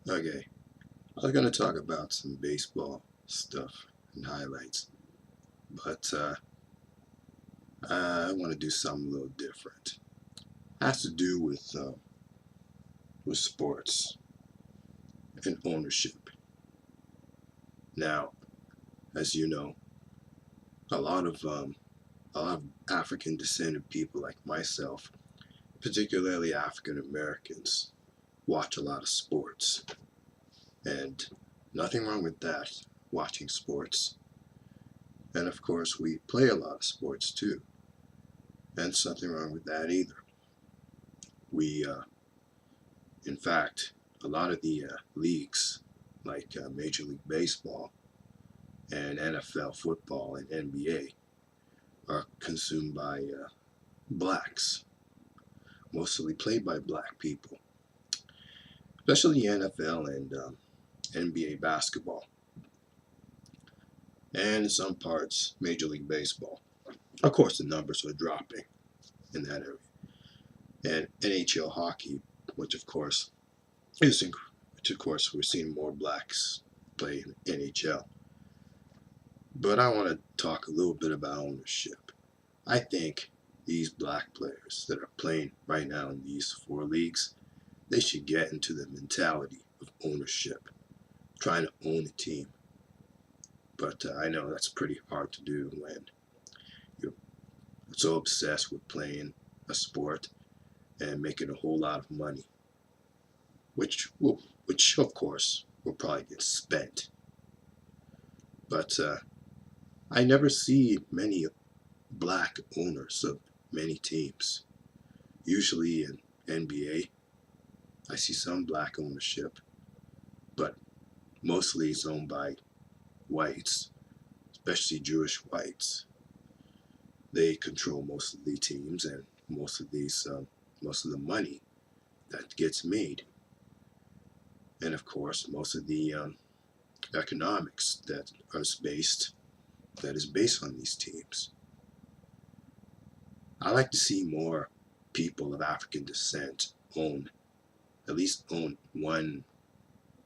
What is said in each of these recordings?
Okay, I was going to talk about some baseball stuff and highlights, but I want to do something a little different. It has to do with sports and ownership. Now, as you know, a lot of um, a lot of African descended people like myself, particularly African Americans, watch a lot of sports, and nothing wrong with that. Watching sports, and of course, we play a lot of sports too, and something wrong with that either. We In fact, a lot of the leagues, like Major League Baseball and NFL football and NBA, are consumed by blacks, mostly played by black people, especially the NFL and NBA basketball, and in some parts, Major League Baseball. Of course, the numbers are dropping in that area. And NHL hockey, which of course is, which of course we're seeing more blacks play in NHL. But I want to talk a little bit about ownership. I think these black players that are playing right now in these four leagues, they should get into the mentality of ownership, trying to own a team. But I know that's pretty hard to do when you're so obsessed with playing a sport and making a whole lot of money, which of course will probably get spent. But I never see many black owners of many teams. Usually in NBA, I see some black ownership, but mostly it's owned by whites, especially Jewish whites. They control most of the teams and most of the money that gets made, and of course most of the economics that is based on these teams. I like to see more people of African descent at least own one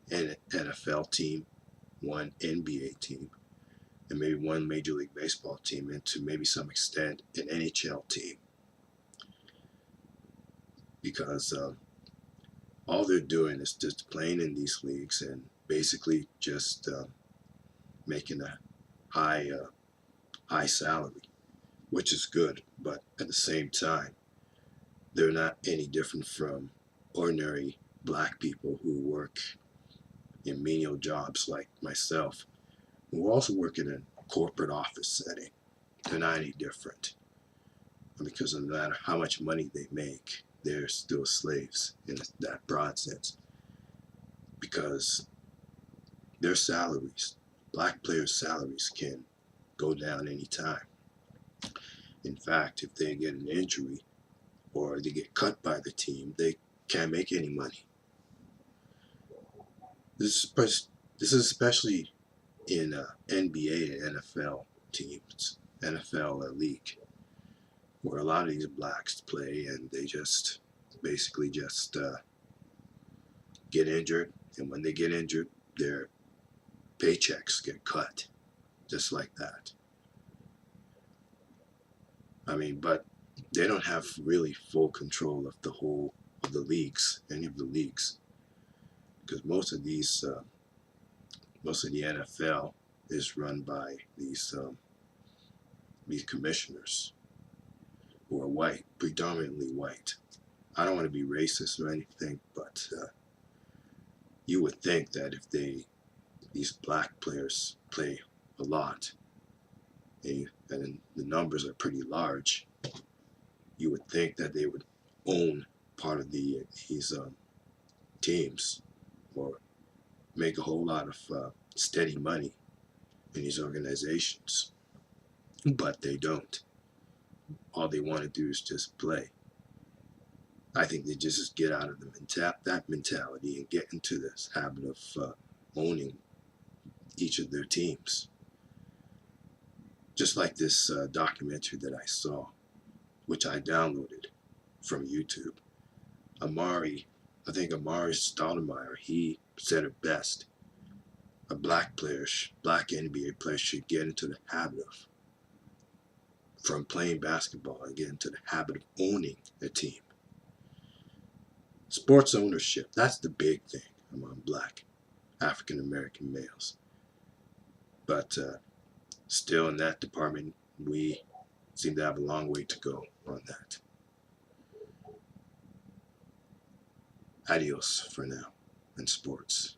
NFL team, one NBA team, and maybe one Major League Baseball team, and to maybe some extent an NHL team, because all they're doing is just playing in these leagues and basically just making a high high salary, which is good, but at the same time, they're not any different from ordinary black people who work in menial jobs like myself, who also work in a corporate office setting. They're not any different, because no matter how much money they make, they're still slaves in that broad sense, because their salaries, black players' salaries, can go down anytime. In fact, if they get an injury or they get cut by the team, they can't make any money. This is especially in NBA and NFL teams, NFL league, where a lot of these blacks play and they just basically just get injured, and when they get injured, their paychecks get cut just like that. I mean, but they don't have really full control of the whole of the leagues, any of the leagues, because most of the NFL is run by these commissioners who are white, predominantly white. I don't want to be racist or anything, but you would think that if these black players play a lot, and the numbers are pretty large, you would think that they would own part of these teams, or make a whole lot of steady money in these organizations. But they don't. All they want to do is just play. I think they just get out of that mentality and get into this habit of owning each of their teams. Just like this documentary that I saw, which I downloaded from YouTube. I think Amari Stoudemire, he said it best. A black NBA player should get into the habit of, from playing basketball, and get into the habit of owning a team. Sports ownership, that's the big thing among black African American males. But still in that department, we seem to have a long way to go on that. Adios for now in sports.